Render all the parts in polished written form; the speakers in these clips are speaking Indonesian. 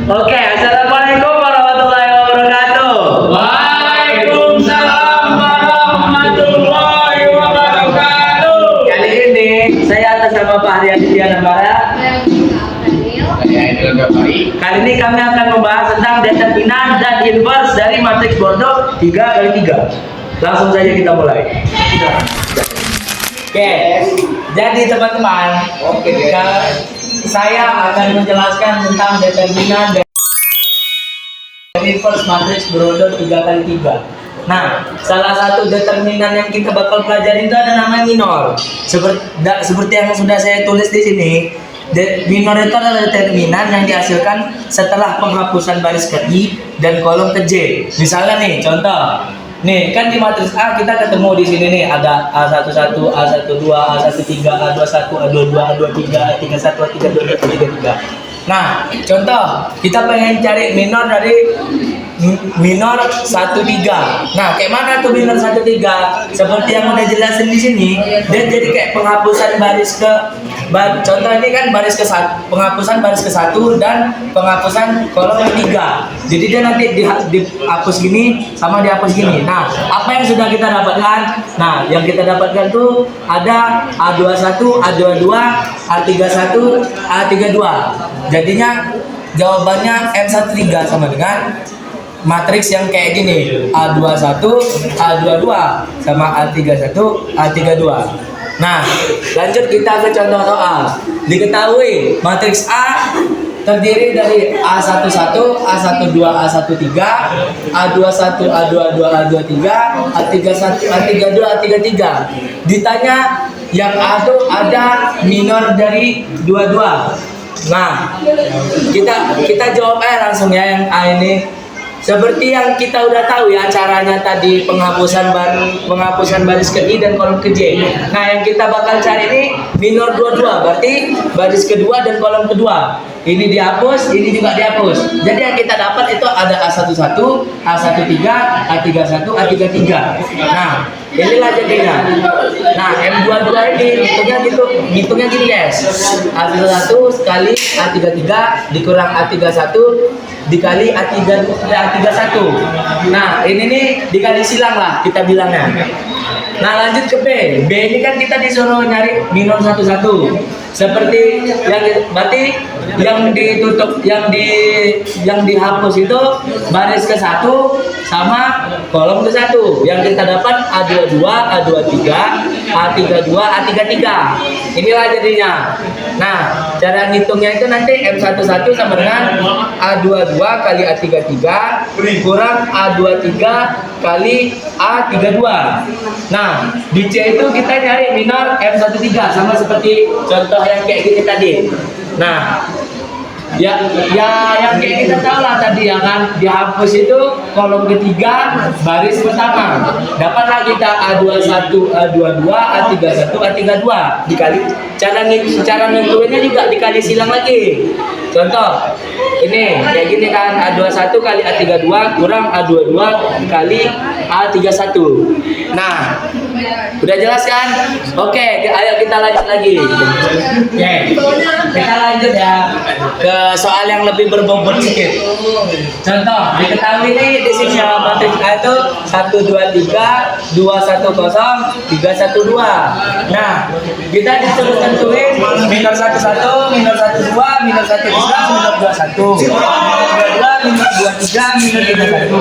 Oke, assalamualaikum warahmatullahi wabarakatuh. Waalaikumsalam warahmatullahi wabarakatuh. Kali ini saya atas nama Pak Arya Diana Bara. Kali ini kami akan membahas tentang determinan dan inverse dari matriks Bordeaux 3x3. Langsung saja kita mulai. Oke, jadi teman-teman, saya akan menjelaskan tentang determinan dan inverse matriks Bordeaux 3x3. Nah, salah satu determinan yang kita bakal pelajari itu ada namanya minor. Seperti yang sudah saya tulis di sini, minor itu adalah determinan yang dihasilkan setelah penghapusan baris ke I dan kolom ke J. Misalnya nih, contoh. Nih, kan di matriks A kita ketemu di sini nih ada A11, A12, A13, A21, A22, A23, A31, A32, A33. Nah, contoh kita pengen cari minor dari minor 13. Nah, kayak mana tuh minor 13? Seperti yang udah jelasin di sini, dia jadi kayak penghapusan baris ke contoh ini kan penghapusan baris ke 1 dan penghapusan kolom ketiga. Jadi dia nanti dihapus gini sama dihapus gini. Nah, apa yang sudah kita dapatkan? Nah, yang kita dapatkan tuh ada A21, A22, A31, A32. Jadinya jawabannya M13 sama dengan matriks yang kayak gini, A21, A22 sama A31, A32. Nah, lanjut kita ke contoh soal. Diketahui matriks A terdiri dari A11, A12, A13, A21, A22, A23, A31, A32, A33. Ditanya yang A itu ada minor dari 22. Nah, kita jawab langsung ya yang A ini. Seperti yang kita udah tahu ya caranya tadi penghapusan baris ke I dan kolom ke J. Nah, yang kita bakal cari ini minor 22, berarti baris kedua dan kolom kedua. Ini dihapus, ini juga dihapus. Jadi yang kita dapat itu ada A11, A13, A31, A33. Nah, inilah jadinya. Nah, M22 ini hitungnya gini guys. A11 kali A33 dikurang A31 dikali A31. Nah, ini nih dikali silang lah kita bilangnya. Nah, lanjut ke B. B ini kan kita disuruh nyari minor 11. Seperti yang berarti yang ditutup yang dihapus itu baris ke 1 sama kolom ke 1. Yang kita dapat A22, A23, A32, A33. Inilah jadinya. Nah, cara ngitungnya itu nanti M11 sama dengan A22 kali A33 kurang A23 kali A32. Nah, di C itu kita nyari minor M13 sama seperti contoh yang kayak gini tadi. Nah, ya yang kayak kita tahu lah tadi ya kan, dihapus itu kolom ketiga baris pertama. Dapatlah kita A21, A22, A31, A32 dikali cara ngitungnya juga dikali silang lagi. Contoh ini kayak gini kan, A21 kali A32 kurang A22 kali A31. Nah, udah jelas kan? Oke, ayo kita lanjut lagi. Oke, kita lanjut ya ke soal yang lebih berbobot sedikit. Contoh, diketahui nih di sini ya matriks A itu 1 2 3 2 1 0 3 1 2. Nah, kita disuruh tentuin minor 1 1, minor 1 2, minor 1 3, minor 2 1, minor 2 2, minor 2 3, minor 3 1,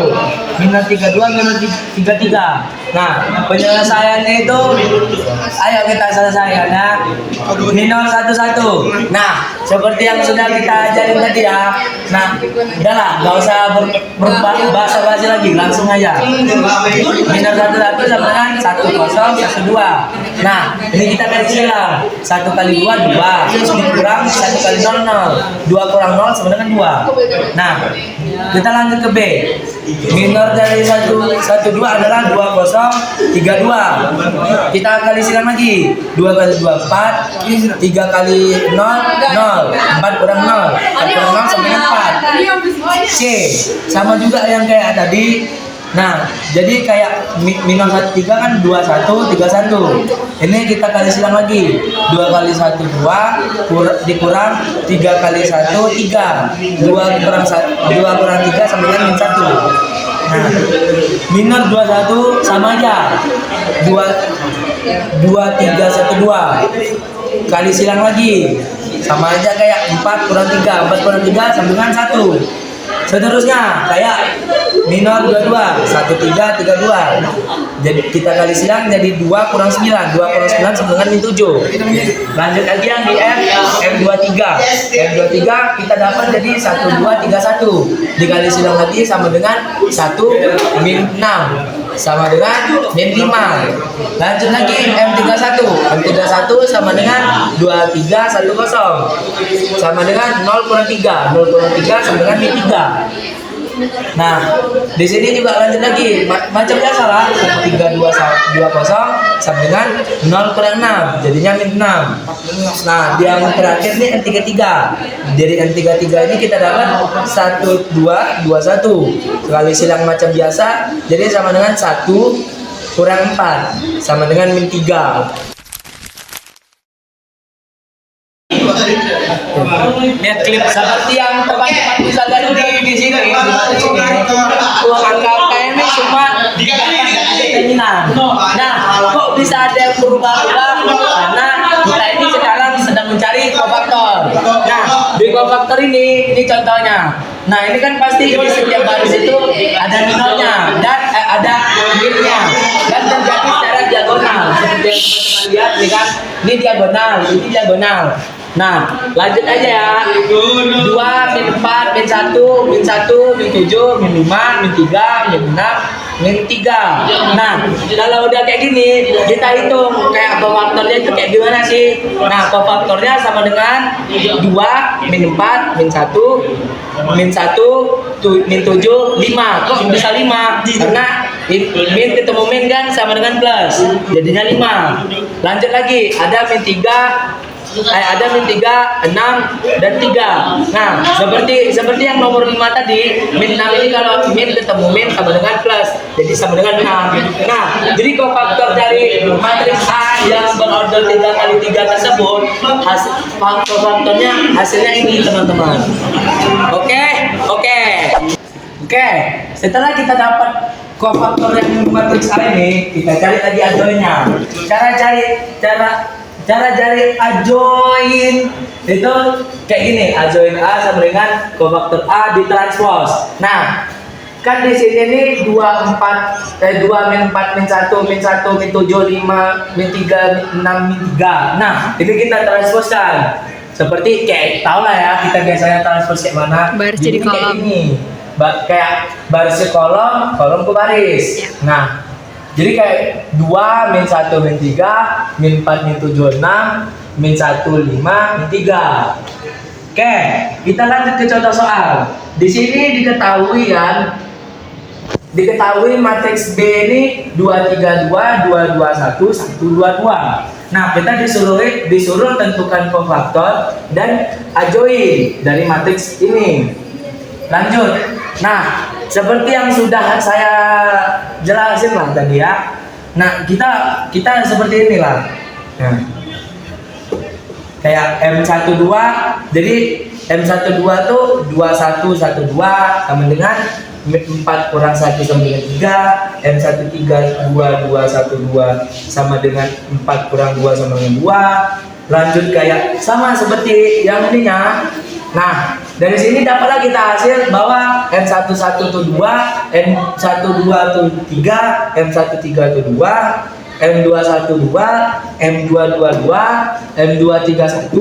minor 3 2, minor 3 3. Nah, penyelesaiannya itu ayo kita selesaikan ya. Minor 1 1. Nah, seperti yang sudah kita ajarin tadi ya. Nah, udahlah, nggak usah basa-basi lagi, langsung aja. Minor 1 1 sama dengan 1 0 1 2. Nah, ini kita kali silang. 1 kali 2 2, terus dikurang 1 kali 0 0. 2 kurang 0 sama dengan 2. Nah, kita lanjut ke B. Minor dari 1 2 adalah 2 0 3 2. Kita kali silang lagi. 2 kali 2 4, 3 kali 0 0, 4 kurang 0, 4 kurang 0 sama dengan 4. C sama juga yang kayak tadi. Nah, jadi kayak minus 1 3 kan 2 1 3 1. Ini kita kali silang lagi. 2 kali 1 2 dikurang 3 kali 1 3. 2 kurang 2 kurang 3 sama dengan min 1. Nah, minus 21 sama aja. 2 3 1 2. Kali silang lagi. Sama aja kayak 4 kurang 3. 4 kurang 3 sama dengan 1. Seterusnya kayak minor 22 13 32. Jadi kita kali silang jadi 2 kurang 9. 2 kurang 9 sama dengan min 7. Lanjut lagi yang di M23. M23 kita dapat jadi 1 2 3 1. Dikali silang lagi sama dengan 1 min 6 sama dengan min 5. Lanjut lagi M31. M31 sama dengan 23 10 sama dengan 0 kurang 3. 0 kurang 3 sama dengan min 3. Nah, di sini juga lanjut lagi macam biasa lah. 3 2 20 sama dengan 0 kurang 6 jadinya min 6. Nah, di yang terakhir nih N33. Dari N33 ini kita dapat 1 2 2 1. Kali silang macam biasa jadi sama dengan 1 kurang 4 sama dengan min 3. Lihat klip seperti yang teman-teman bisa lihat di sini. Angka ini cuma determinan. Nah, kok bisa ada yang berubah-ubah? Karena kita ini sekarang sedang mencari kofaktor. Nah, di kofaktor ini contohnya. Nah, ini kan pasti di setiap baris itu ada minornya dan ada minnya dan terjadi secara diagonal. Seperti yang teman-teman lihat, nih kan, ini diagonal, ini diagonal. Nah, lanjut aja ya. 2 min 4 min 1 min 1 min 7 min 5 min 3 min 6 min 3. Nah, kalau udah kayak gini, kita hitung kayak kofaktornya itu kayak gimana sih? Nah, kofaktornya sama dengan 2 min 4 min 1 min 1 min 7 5. Kok bisa 5? Karena min ketemu min kan sama dengan plus. Jadinya 5. Lanjut lagi, ada min 3 ada min 3, 6 dan 3. Nah, seperti yang nomor 5 tadi, min 6 ini kalau min ketemu min sama dengan plus, jadi sama dengan 6. Nah, jadi kofaktor dari matriks A yang berorder 3 kali 3 tersebut, kofaktornya hasilnya ini, teman-teman. Oke. Setelah kita dapat kofaktor yang matriks A ini, kita cari tadi adjoinnya. Cara cari adjoin itu kayak gini, adjoin A sama dengan kofaktor A ditranspos. Nah, kan di sini nih 2 min 4 min 1 min 1 min 7 5 min 3 min 6 min 3. Nah, ini kita transposkan. Seperti kayak tau lah ya, kita biasanya transpos kayak mana? Baris jadi kolom. Kayak ini. Kayak baris kolom ke baris. Nah, jadi kayak 2 min 1 min 3 min 4 min 7 6 min 1 5 min 3. Oke, kita lanjut ke contoh soal. Di sini diketahui matriks B ini 2 3 2 2 2 1 1 2 2. Nah, kita disuruh tentukan kofaktor dan adjoin dari matriks ini. Lanjut. Nah, seperti yang sudah saya jelasin lah tadi ya. Nah, kita seperti inilah. Nah, kayak M12, jadi M12 tuh 2112 sama dengan 4 kurang 1 sama dengan 3. M13 2212 sama dengan 4 kurang 2 sama dengan 2. Lanjut kayak sama seperti yang ininya. Nah, dari sini dapatlah kita hasil bahwa M11 itu 2, M12 itu 3, M13 itu 2, M21 2, M22 2, M231,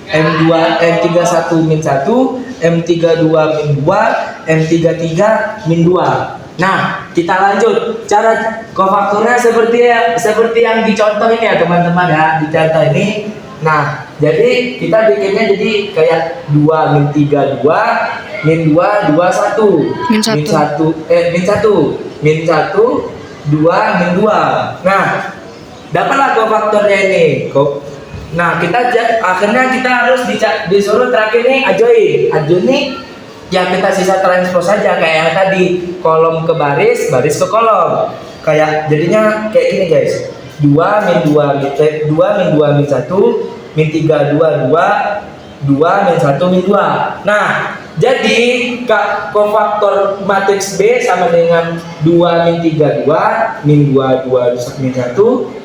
M31 min 1, M32 min 2, M33 min 2. Nah, kita lanjut. Cara kofaktornya seperti yang dicontoh ini ya, teman-teman ya, di contoh ini. Nah, jadi kita bikinnya jadi kayak 2 min 3 2 min 2 2 1 min 1 min 1 2 min 2. Nah, dapatlah kofaktornya ini. Nah, akhirnya kita harus disuruh terakhir nih adjoin. Adjoin nih ya kita sisa transpose saja kayak yang tadi, kolom ke baris, baris ke kolom. Kayak jadinya kayak gini guys. 2 min 2 min 2 min 2 min 1 min 3 2 2 2 min 1 min 2. Nah, jadi kofaktor matriks B sama dengan 2 min 3 2 min 2 2 min 1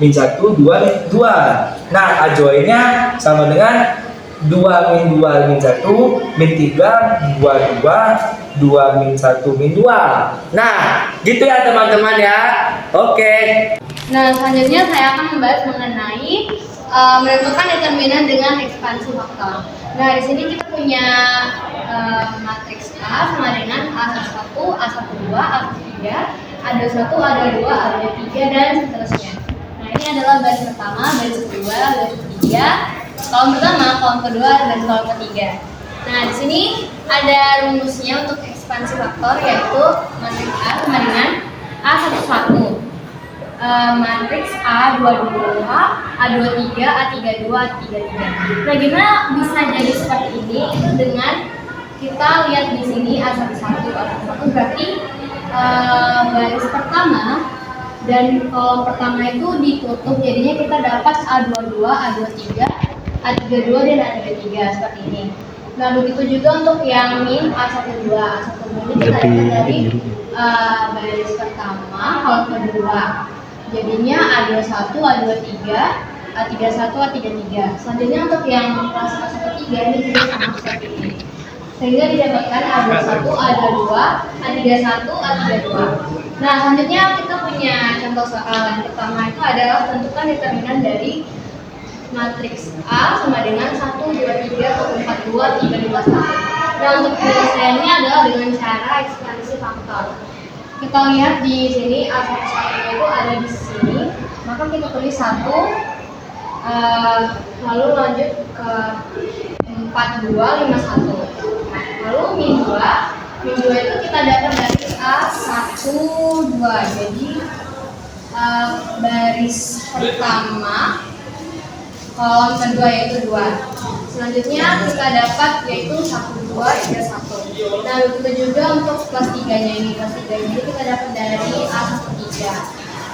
min 1 2 min 2. Nah, adjoinnya sama dengan 2 min 2 min 1 min 3 2 2 2 min 1 min 2. Nah, gitu ya teman-teman ya. Oke. Nah, selanjutnya saya akan membahas mengenai menentukan determinan dengan ekspansi faktor. Nah, di sini kita punya matriks A sama dengan A11, A12, A13, A21, A22, A23, dan seterusnya. Nah, ini adalah baris pertama, baris kedua, baris ketiga, kolom pertama, kolom kedua, dan kolom ketiga. Nah, di sini ada rumusnya untuk ekspansi faktor, yaitu matriks A sama dengan A11, matriks A22, A23, A32, A33. Nah, gimana bisa jadi seperti ini? Itu dengan kita lihat di sini A11, A11 berarti baris pertama dan kolom pertama itu ditutup, jadinya kita dapat A22, A23, A32 dan A33 seperti ini. Nah, begitu juga untuk yang min A12. A12 ini kita dapat dari baris pertama, kolom kedua. Jadinya A21, A23, A31, A33. Selanjutnya untuk yang kelas A13 ini juga sama seperti ini. Sehingga didapatkan A21, A22, A31, A32. Nah, selanjutnya kita punya contoh soal yang pertama itu adalah tentukan determinan dari matriks A sama dengan 1, 2, 3, 4, 2, 3, 2, 1. Nah, untuk penyelesaiannya adalah dengan cara ekspansi faktor. Kita lihat di sini A11 itu ada di sini, maka kita tulis 1, lalu lanjut ke 4, 2, 5, 1. Lalu min 2 itu kita dapat dari A1, 2. Jadi baris pertama, kolom kedua yaitu 2. Selanjutnya kita dapat yaitu 1, 2, 3, 1. Nah, begitu juga untuk kelas 3-nya ini. Kelas 3-nya ini kita dapat dari A13.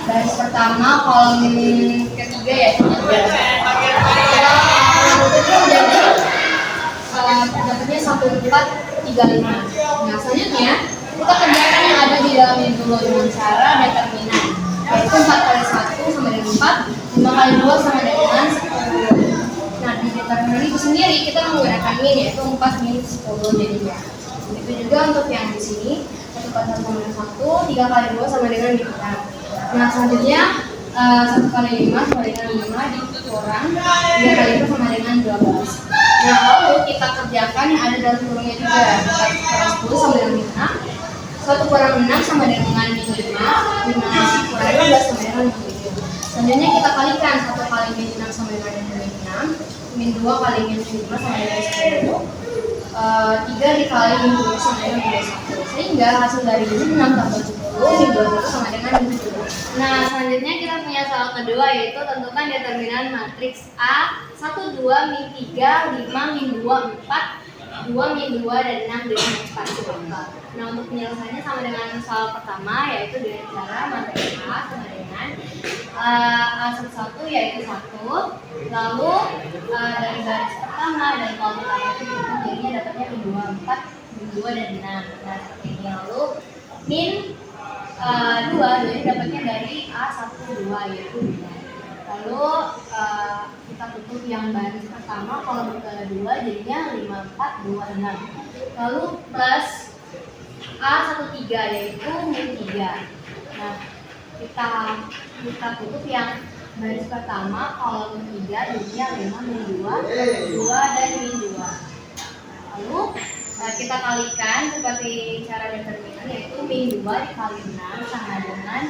Baris pertama, kolom ketiga yaitu 3. Jadi dapatnya 1, 4, 3, 5. Nah, selanjutnya kita kerjakan yang ada di dalam ini dulu dengan cara determinan, yaitu 4 kali 1 sama dengan 4, 5 kali 2 sama dengan 10. Nah, di determinan itu sendiri kita menggunakan min, yaitu 4 min 10 jadinya. Begitu juga untuk yang di sini, 1 kali 1 sama dengan 1, 3 kali 2 sama dengan 5. Nah, selanjutnya 1 kali 5 sama dengan 5 dikurang 3 kali 2 sama dengan 12. Nah, lalu kita kerjakan yang ada dalam kurungnya juga. 4 kurang 10 sama dengan 5, 1 kurang 6 sama dengan 5, 5 kurang 12 sama dengan 7. Selanjutnya kita kalikan 1 kali min 6 sama dengan min 6, min 2 kali min 5 sama dengan 10, 3 dikali min 7 sama dengan min 1. Sehingga hasil dari min 6 tambah 10, min 21 sama dengan min 7. Nah, selanjutnya kita punya soal kedua, yaitu tentukan determinan matriks A 1, 2, min 3, 5, min 2, 4, 2, min 2, dan 6 dengan ekspansi faktor. Nah, untuk penyelesaiannya sama dengan soal pertama, yaitu dengan cara matriks A sama dengan A11 yaitu 1, lalu dari baris pertama dan kolom pertama itu jadinya dapatnya min 2, 4, min 2, dan 6. Nah, seperti ini. Lalu min 2 jadi dapatnya dari A12 yaitu 2. Lalu kita tutup yang baris pertama, kolom kedua jadinya 5, 4, 2, 6. Lalu plus A13 yaitu min 3. Nah, kita tutup yang baris pertama, kolom ketiga jadinya 5, min 2, 2, dan min 2. Lalu kita kalikan seperti cara determinan, yaitu min 2 dikali 6 sama dengan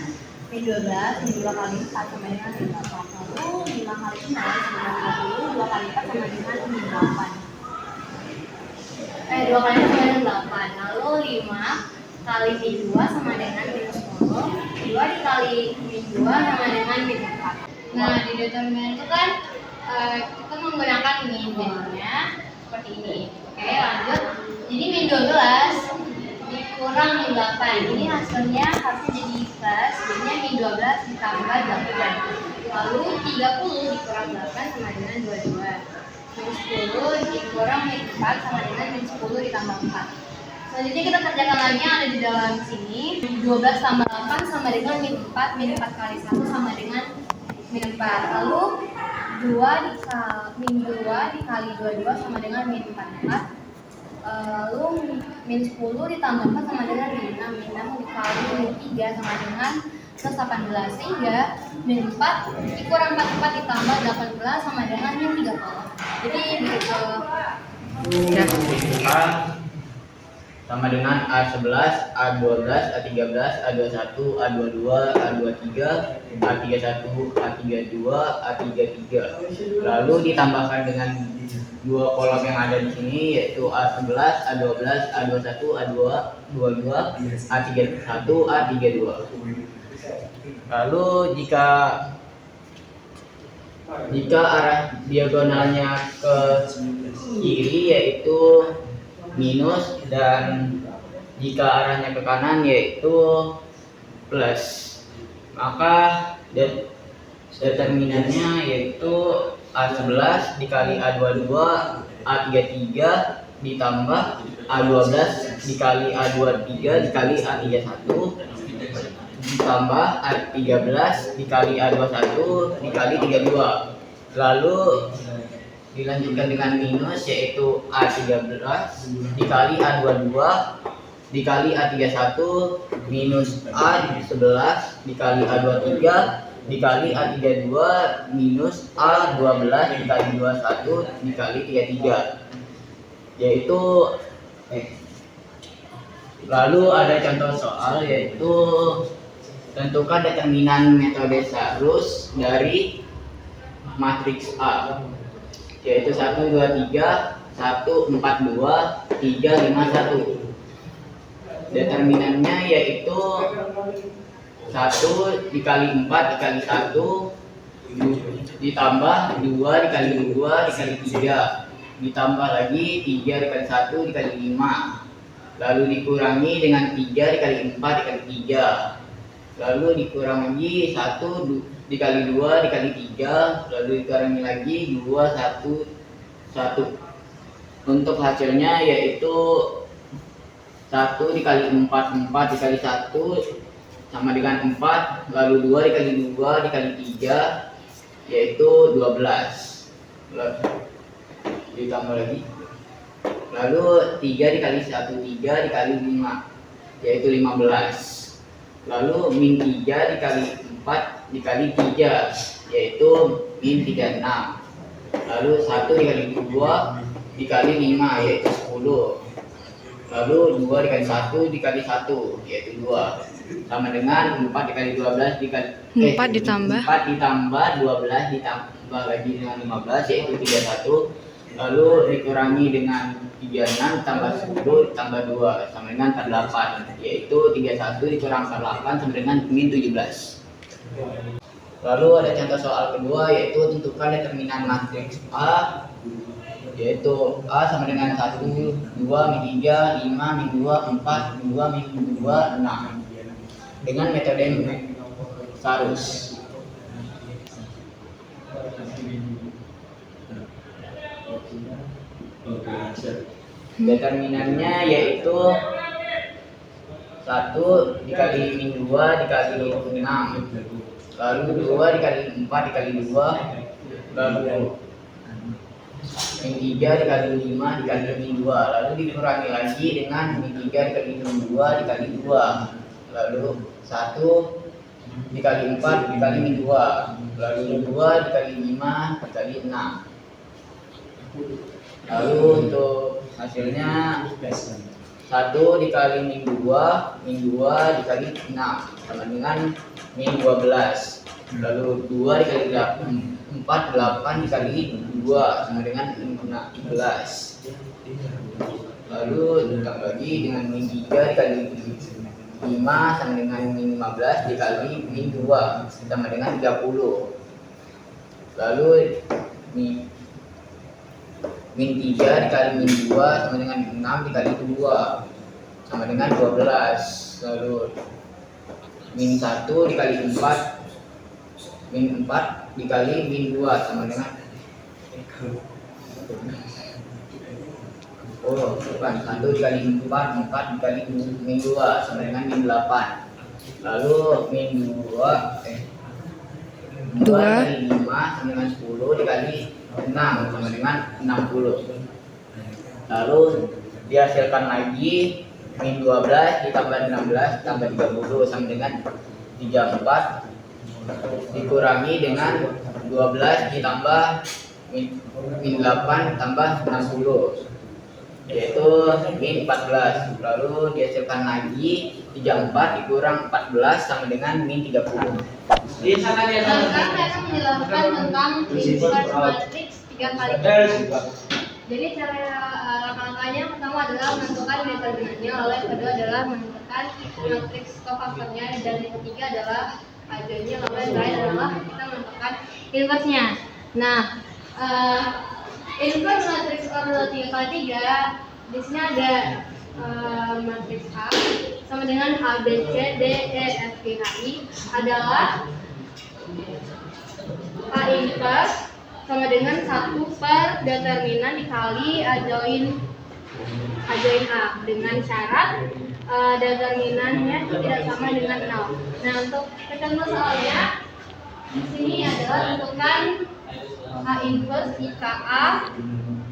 min 12, min 2 kali 4 sama dengan min 8. Lalu 5 kali 6 sama dengan 20, 2 kali 4 sama dengan min 8. 2 kali 4 sama dengan 8. Lalu 5 kali min 2 sama dengan min 10, 2 dikali min 2 sama dengan min 4. Nah, di determinan itu kan kita menggunakan min, jadinya seperti ini. Oke, lanjut. Jadi min 12 dikurang min 8. Ini hasilnya harusnya jadi plus. Jadinya min 12 ditambah 8. Lalu 30 dikurang 8 sama dengan 22. Min 10 dikurang min 4 sama dengan min 10 ditambah 4. Selanjutnya kita kerjakan lagi yang ada di dalam sini. 12 tambah 8 sama dengan min 4. Min 4 kali 1 sama dengan min 4. Lalu min 2 dikali 22 sama dengan min 44. Lalu min 10 ditambah 4 sama dengan min 6. Min 6 dikali min 3 sama dengan plus 18. Sehingga min 4 dikurang 44 ditambah 18 sama dengan min 30. Jadi begitu. A sama dengan A11, A12, A13, A21, A22, A23, A31, A32, A33. Lalu ditambahkan dengan dua kolom yang ada di sini, yaitu A11, A12, A21, A22, A31, A32. Lalu jika arah diagonalnya ke kiri yaitu minus, dan jika arahnya ke kanan yaitu plus, maka determinannya yaitu A11 dikali A22 A33 ditambah A12 dikali A23 dikali A31 ditambah A13 dikali A21 dikali 32. Lalu dilanjutkan dengan minus, yaitu A13 dikali A22 dikali A31 minus A11 dikali A23 dikali A32 minus A12 dikali 21 dikali 33, yaitu lalu ada contoh soal, yaitu tentukan determinan metode Sarus dari matriks A, yaitu 1, 2, 3, 1, 4, 2, 3, 5, 1. Determinannya yaitu 1 dikali 4 dikali 1 ditambah 2 dikali 2 dikali 3 ditambah lagi 3 dikali 1 dikali 5, lalu dikurangi dengan 3 dikali 4 dikali 3, lalu dikurang lagi 1 dikali 2 dikali 3, lalu dikurangi lagi 2, 1, 1. Untuk hasilnya yaitu 1 dikali 4, 4 dikali 1 sama dengan 4, lalu 2 dikali 2 dikali 3 yaitu 12, lalu ditambah lagi, lalu 3 dikali 1, 3 dikali 5 yaitu 15, lalu min 3 dikali 4 dikali 3 yaitu min 36, lalu 1 dikali 2 dikali 5 yaitu 10, lalu 2 dikali 1 dikali 1 yaitu 2 sama dengan 4 dikali 12 dikali 4 ditambah 12 ditambah lagi dengan 15 yaitu 31, lalu dikurangi dengan 36 tambah 10 tambah 2 sama dengan 48 yaitu 31 dikurang 48 sama dengan min 17. Lalu ada contoh soal kedua, yaitu tentukan determinan matriks A, yaitu A sama dengan 1, 2, min 3, 5, min 2, 4, 2, min 2, 6 dengan metode Sarus. Determinannya yaitu 1 dikali min 2 dikali 6, lalu 2 dikali 4 dikali 2, lalu min 3 dikali 5 dikali min 2, lalu dikurangi lagi dengan min 3 dikali min 2 dikali 2, lalu 1 dikali 4 dikali min 2, lalu 2 dikali 5 dikali 6. Lalu untuk hasilnya 1 dikali min 2 dikali 6 sama dengan min 12, lalu 2 dikali 4 8 dikali 2 sama dengan min 16, lalu ditambah lagi dengan min 3 dikali 5 sama dengan min 15 dikali min 2 sama dengan 30, lalu min 3 dikali min 2 sama dengan 6 dikali 2 sama dengan 12. Lalu min 1 dikali 4 min 4 dikali min 2 sama dengan bukan 1 dikali 4 dikali min 2 sama dengan min 8. Lalu min 2 dikali 5 sama dengan 10 dikali 6 sama dengan 60. Lalu dihasilkan lagi min 12 ditambah 16 tambah 30 sama dengan 34 dikurangi dengan 12 ditambah min 8 tambah 60 yaitu min 14. Lalu dihasilkan lagi 34 dikurang 14 sama dengan min 30. Sekarang saya akan menjelaskan tentang inverse matrix 3 kali. Jadi cara langkah-langkahnya pertama adalah menentukan determinannya, lalu yang kedua adalah menentukan matriks kofaktornya, dan yang ketiga adalah adanya, lalu yang terakhir adalah kita menentukan inverse-nya. Nah, inverse matriks order 3 kali 3 di sini ada matriks A sama dengan A, B, C, D, E, F, G, H, I adalah A inverse sama dengan 1 per determinan dikali A join A dengan syarat determinannya tidak sama dengan 0. Nah, untuk contoh soalnya di sini adalah tentukan A inverse jika A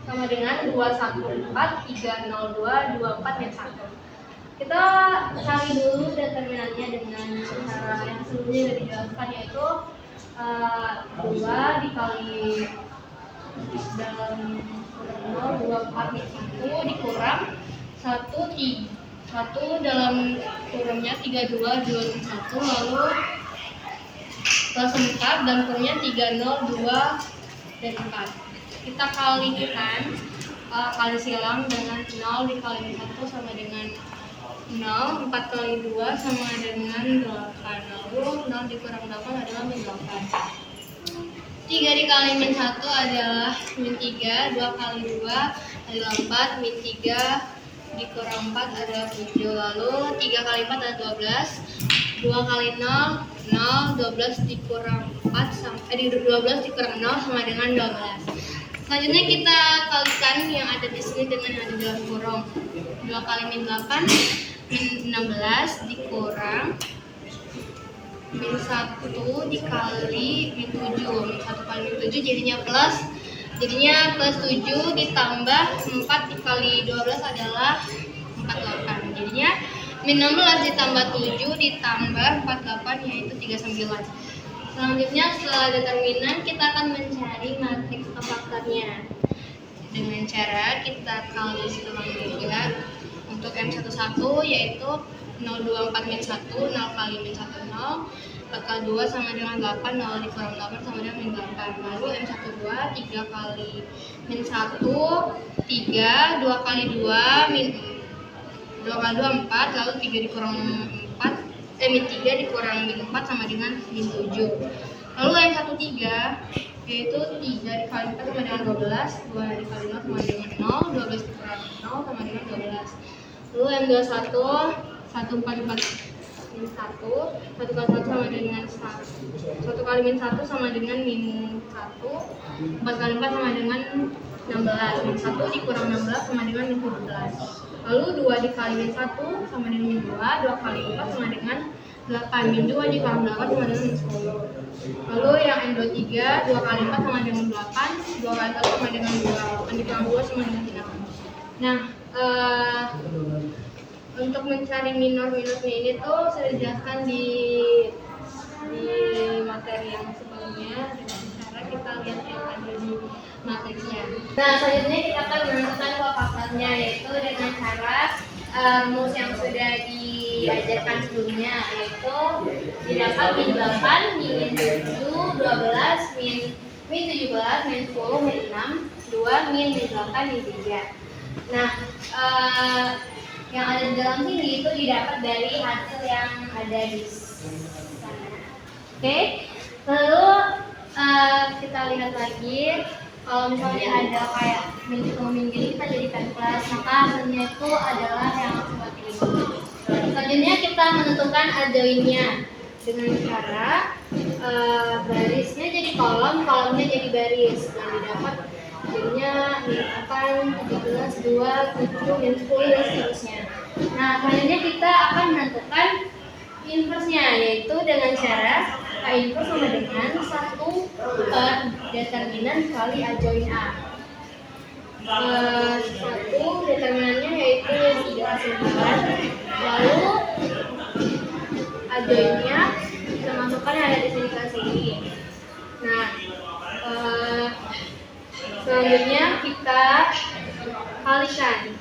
sama dengan 214 302 24 dan 1. Kita cari dulu determinannya dengan cara yang sebelumnya dijelaskan, yaitu 2 dikali dalam kurang 0 24 min 1 dikurang 1 dalam kurangnya 32 2 min 1 lalu plus 4 dan kurangnya 3 0 2 dan 4. Kita kalikan kali silang dengan 0 dikali min 1 sama dengan 0, 4 kali 2 sama dengan 8. Lalu 0 dikurang 8 adalah min 8. 3 dikali min 1 adalah min 3, 2 kali 2 adalah 4, min 3 dikurang 4 adalah 7. Lalu 3 kali 4 adalah 12, 2 kali 0, 0, 12 dikurang 12 dikurang 0 sama dengan 12. Selanjutnya kita kalikan yang ada di sini dengan yang ada dalam kurung. 2 kali min 8 min 16 dikurang min 1 dikali min 7. Min 1 kali min 7 jadinya plus 7 ditambah 4 dikali 12 adalah 48. Jadinya min 16 ditambah 7 ditambah 48 yaitu 39. Selanjutnya setelah determinan kita akan mencari matriks kofaktornya dengan cara kita kali silang juga. Untuk M11 yaitu 024 min 1 0 kali min 1 0 bakal 2 sama dengan 8, 0 dikurang 8 sama dengan min 8. Lalu M12 3 kali min 1 3, 2 kali 2 min 2 kali 2 4, lalu 3 dikurang 4 min 3 dikurang min 4 sama dengan min 7. Lalu M13 yaitu 3 dikali 4 sama dengan 12, 2 dikali 0 sama dengan 0, 12 dikurang 0 sama dengan 12. Lalu M21 144 min 1, 1 kali 1 sama dengan 1 kali min 1 sama dengan min 1, 4 kali 4 sama dengan 16, min 1 dikurang 16 sama dengan min 17. Lalu 2 dikali min 1 sama dengan min 2, 2 kali 4 sama dengan 8, min 2 dikurang 8 sama dengan min 10. Lalu yang M23 2 kali 4 sama dengan 8, 2 kali 1 sama dengan 2, 8 dikurang 2 sama dengan 6. Nah, untuk mencari minor-minusnya ini tuh sudah dijelaskan di materi yang sebelumnya dengan cara kita lihat yang ada di matriksnya. Nah, selanjutnya kita akan menentukan kofaktornya, yaitu dengan cara rumus yang sudah diajarkan sebelumnya, yaitu didapat min 8, min 7, 12, min 17, min 10, min 6, 2, min 8, min 3. Nah, yang ada di dalam sini itu didapat dari hasil yang ada di sana. Oke, lalu kita lihat lagi Kalau misalnya ada kayak min 1 min gini kita jadikan plus, maka hasilnya itu adalah yang seperti ini. Selanjutnya kita menentukan adjoinnya dengan cara barisnya jadi kolom, kolomnya jadi baris. Yang didapat jadinya akan 17, 2, 7, min 10 dan seterusnya. Nah, selanjutnya kita akan menentukan inverse-nya, yaitu dengan cara K inverse sama dengan 1 per determinan kali adjoin A. 1 determinannya yaitu 3,9, lalu adjoinnya kita masukkan yang ada di sini ke sini. Nah, selanjutnya kita kalikan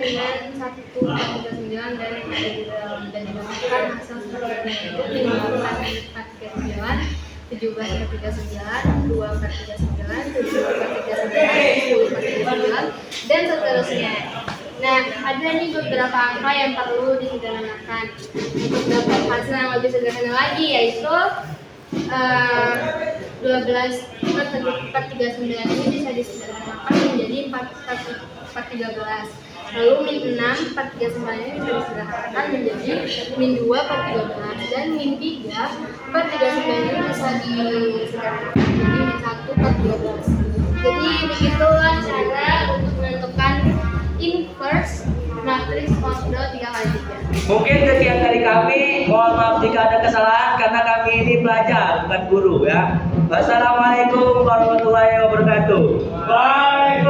dengan 1,39 dan didapatkan hasil seperti itu. 5/439, 17/39, 2/39, 7/39, 10/39 dan seterusnya. Nah, ada nih beberapa angka yang perlu disederhanakan untuk dapat hasil yang lebih sederhana lagi, yaitu 12/39 ini bisa disederhanakan menjadi 4/13. Lalu min 6/39 ini bisa disederhanakan menjadi min 2/13, dan min 3/39 ini bisa disederhanakan menjadi min 1/13. Jadi begitulah cara untuk menentukan inverse matriks kontrol 3x3. Mungkin sekian dari kami. Mohon maaf jika ada kesalahan karena kami ini pelajar bukan guru ya. Wassalamualaikum warahmatullahi wabarakatuh. Bye.